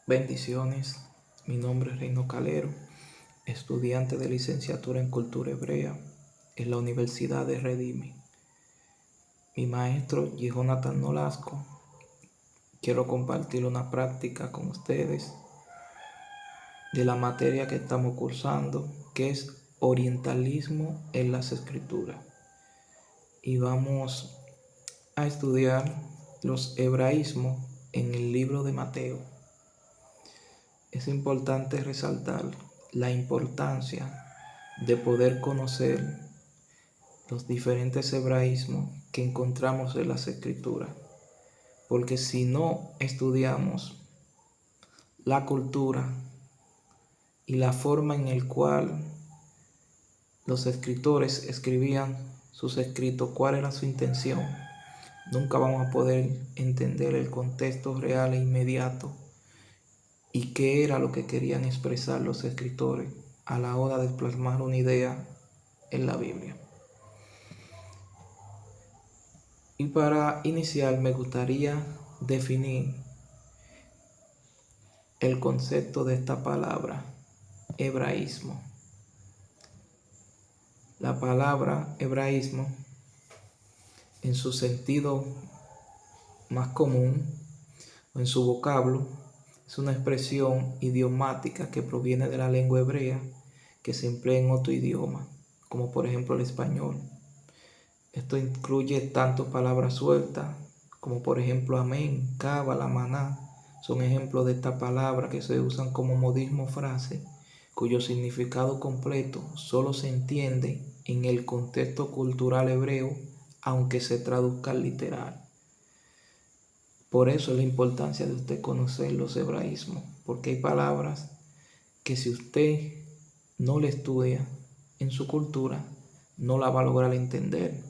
Bendiciones, mi nombre es Reino Calero, estudiante de licenciatura en Cultura Hebrea en la Universidad de Redimi. Mi maestro, Jonathan Nolasco, quiero compartir una práctica con ustedes de la materia que estamos cursando, que es Orientalismo en las Escrituras. Y vamos a estudiar los hebraísmos en el libro de Mateo. Es importante resaltar la importancia de poder conocer los diferentes hebraísmos que encontramos en las escrituras, porque si no estudiamos la cultura y la forma en la cual los escritores escribían sus escritos, cuál era su intención, nunca vamos a poder entender el contexto real e inmediato y qué era lo que querían expresar los escritores a la hora de plasmar una idea en la Biblia. Y para iniciar me gustaría definir el concepto de esta palabra, hebraísmo. La palabra hebraísmo, en su sentido más común o en su vocablo, es una expresión idiomática que proviene de la lengua hebrea que se emplea en otro idioma, como por ejemplo el español. Esto incluye tanto palabras sueltas como por ejemplo amén, cábala, maná. Son ejemplos de esta palabra que se usan como modismo frase, cuyo significado completo solo se entiende en el contexto cultural hebreo, aunque se traduzca al literal. Por eso es la importancia de usted conocer los hebraísmos, porque hay palabras que si usted no le estudia en su cultura, no la va a lograr entender.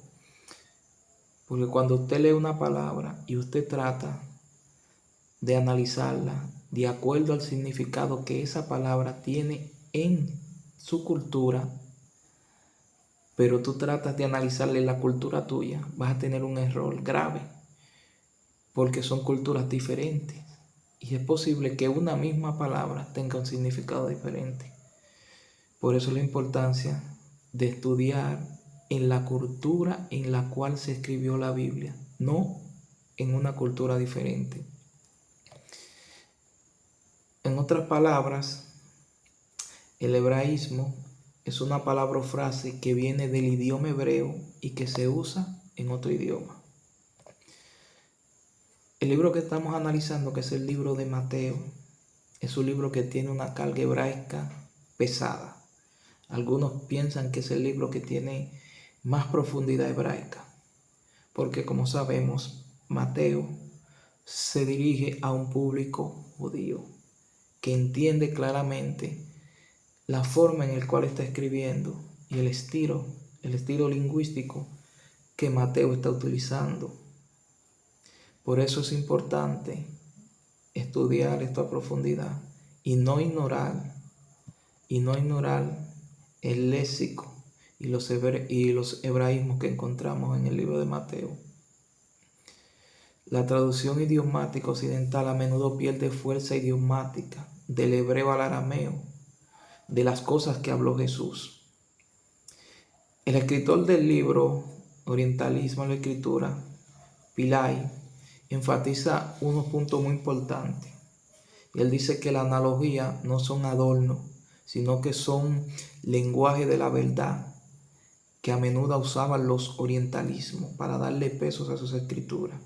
Porque cuando usted lee una palabra y usted trata de analizarla de acuerdo al significado que esa palabra tiene en su cultura, pero tú tratas de analizarla en la cultura tuya, vas a tener un error grave, porque son culturas diferentes y es posible que una misma palabra tenga un significado diferente. Por eso la importancia de estudiar en la cultura en la cual se escribió la Biblia, no en una cultura diferente. En otras palabras, el hebraísmo es una palabra o frase que viene del idioma hebreo y que se usa en otro idioma. El libro que estamos analizando, que es el libro de Mateo, es un libro que tiene una carga hebraica pesada. Algunos piensan que es el libro que tiene más profundidad hebraica, porque como sabemos, Mateo se dirige a un público judío que entiende claramente la forma en la cual está escribiendo y el estilo lingüístico que Mateo está utilizando. Por eso es importante estudiar esto a profundidad y no ignorar el léxico y los hebraísmos que encontramos en el libro de Mateo. La traducción idiomática occidental a menudo pierde fuerza idiomática del hebreo al arameo, de las cosas que habló Jesús. El escritor del libro Orientalismo en la Escritura, Pillay, enfatiza unos puntos muy importantes. Y él dice que la analogía no son adornos, sino que son lenguaje de la verdad que a menudo usaban los orientalismos para darle pesos a sus escrituras.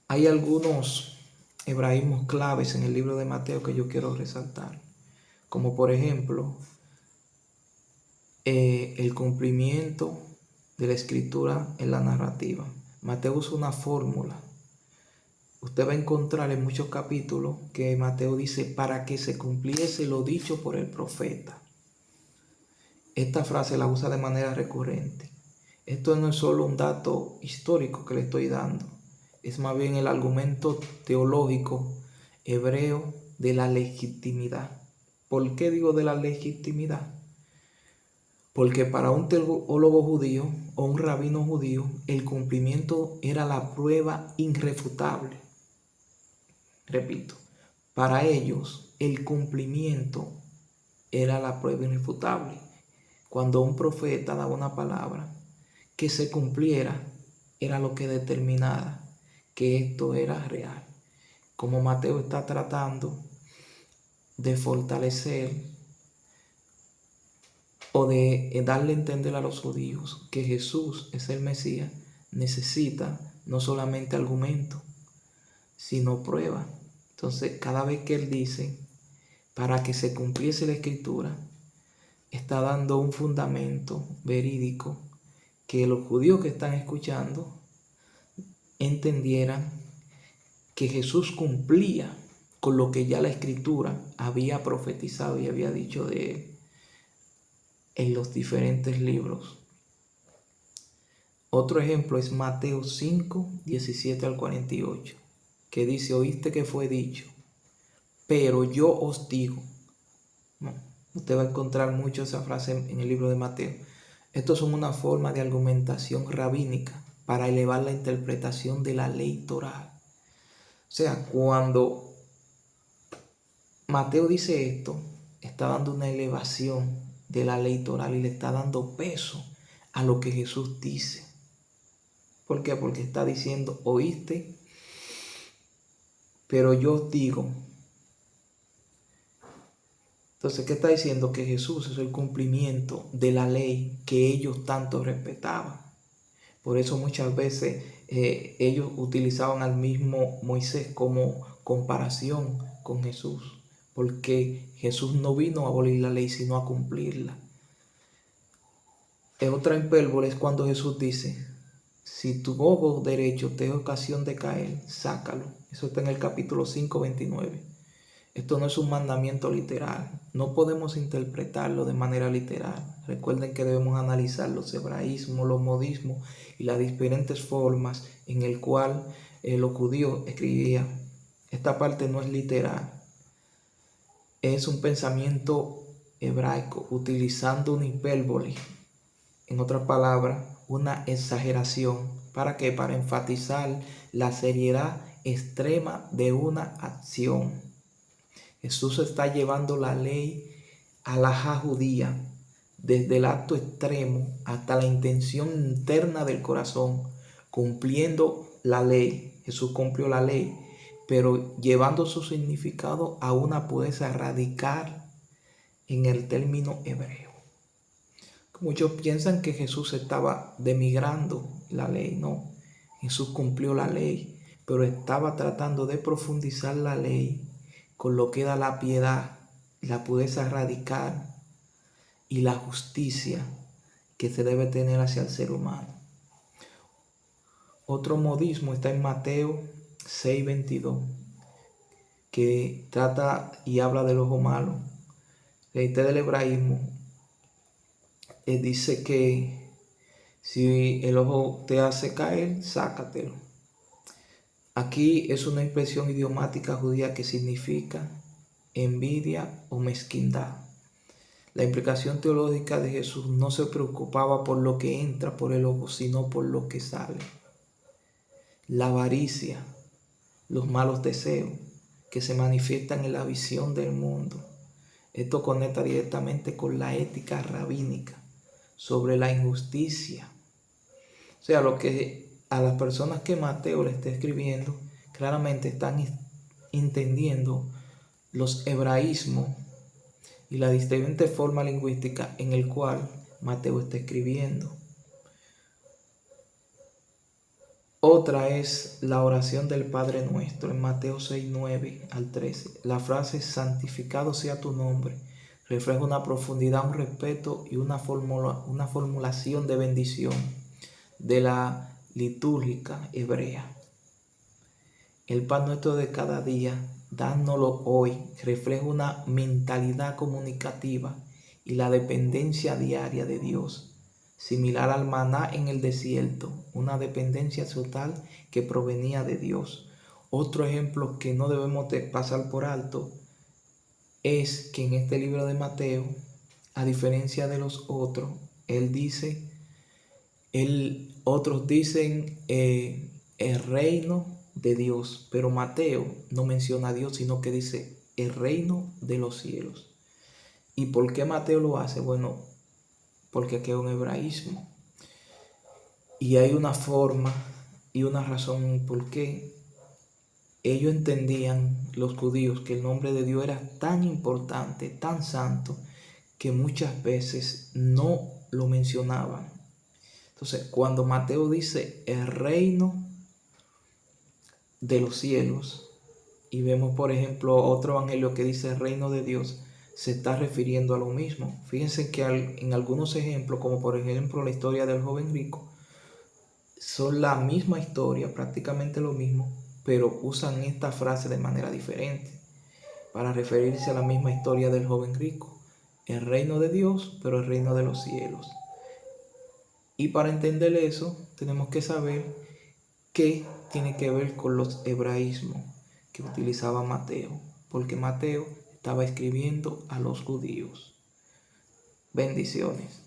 Hay algunos hebraísmos claves en el libro de Mateo que yo quiero resaltar, como por ejemplo el cumplimiento de la escritura en la narrativa. Mateo usa una fórmula. Usted va a encontrar en muchos capítulos que Mateo dice para que se cumpliese lo dicho por el profeta. Esta frase la usa de manera recurrente. Esto no es solo un dato histórico que le estoy dando, es más bien el argumento teológico hebreo de la legitimidad. ¿Por qué digo de la legitimidad? Porque para un teólogo judío o un rabino judío, el cumplimiento era la prueba irrefutable. Repito, Para ellos, el cumplimiento era la prueba irrefutable. Cuando un profeta daba una palabra, que se cumpliera era lo que determinara que esto era real. Como Mateo está tratando de fortalecer o de darle a entender a los judíos que Jesús es el Mesías, necesita no solamente argumento, sino prueba. Entonces, cada vez que él dice, para que se cumpliese la escritura, está dando un fundamento verídico que los judíos que están escuchando entendieran que Jesús cumplía con lo que ya la escritura había profetizado y había dicho de él en los diferentes libros. Otro ejemplo es Mateo 5, 17 al 48, que dice, oíste que fue dicho, pero yo os digo. No, usted va a encontrar mucho esa frase en el libro de Mateo. Esto son una forma de argumentación rabínica para elevar la interpretación de la ley toral. O sea, cuando Mateo dice esto, está dando una elevación de la ley toral y le está dando peso a lo que Jesús dice. ¿Por qué? Porque está diciendo, oíste, pero yo os digo. Entonces, ¿qué está diciendo? Que Jesús es el cumplimiento de la ley que ellos tanto respetaban. Por eso muchas veces ellos utilizaban al mismo Moisés como comparación con Jesús, porque Jesús no vino a abolir la ley, sino a cumplirla. Otra hipérbole es cuando Jesús dice, si tu ojo derecho te da ocasión de caer, sácalo. Eso está en el capítulo 5, 29. Esto no es un mandamiento literal. No podemos interpretarlo de manera literal. Recuerden que debemos analizar los hebraísmos, los modismos y las diferentes formas en el cual los judíos escribían. Esta parte no es literal. Es un pensamiento hebraico utilizando una hipérbole. En otras palabras, una exageración. ¿Para qué? Para enfatizar la seriedad extrema de una acción. Jesús está llevando la ley a la judía, desde el acto extremo hasta la intención interna del corazón, cumpliendo la ley. Jesús cumplió la ley, pero llevando su significado a una pureza radical en el término hebreo. Muchos piensan que Jesús estaba denigrando la ley. No, Jesús cumplió la ley, pero estaba tratando de profundizar la ley con lo que era la piedad, la pureza radical y la justicia que se debe tener hacia el ser humano. Otro modismo está en Mateo 6:22, que trata y habla del ojo malo. Este del hebraísmo dice que si el ojo te hace caer, sácatelo. Aquí es una expresión idiomática judía que significa envidia o mezquindad. La implicación teológica de Jesús no se preocupaba por lo que entra por el ojo, sino por lo que sale. La avaricia, los malos deseos que se manifiestan en la visión del mundo. Esto conecta directamente con la ética rabínica sobre la injusticia. O sea, lo que a las personas que Mateo le está escribiendo, claramente están entendiendo los hebraísmos y la diferente forma lingüística en el cual Mateo está escribiendo. Otra es la oración del Padre Nuestro en Mateo 6, 9 al 13. La frase santificado sea tu nombre refleja una profundidad, un respeto y una formulación de bendición de la litúrgica hebrea. El pan nuestro de cada día, dándolo hoy, refleja una mentalidad comunicativa y la dependencia diaria de Dios, similar al maná en el desierto, una dependencia total que provenía de Dios. Otro ejemplo que no debemos de pasar por alto es que en este libro de Mateo, a diferencia de los otros, otros dicen el reino de Dios, pero Mateo no menciona a Dios, sino que dice el reino de los cielos. ¿Y por qué Mateo lo hace? Bueno, porque aquí hay un hebraísmo y hay una forma y una razón por qué ellos entendían, los judíos, que el nombre de Dios era tan importante, tan santo, que muchas veces no lo mencionaban. Entonces, cuando Mateo dice el reino de los cielos, y vemos, por ejemplo, otro evangelio que dice el reino de Dios, se está refiriendo a lo mismo. Fíjense que en algunos ejemplos, como por ejemplo la historia del joven rico, son la misma historia, prácticamente lo mismo, pero usan esta frase de manera diferente para referirse a la misma historia del joven rico. El reino de Dios, pero el reino de los cielos. Y para entender eso, tenemos que saber qué tiene que ver con los hebraísmos que utilizaba Mateo, porque Mateo estaba escribiendo a los judíos. Bendiciones.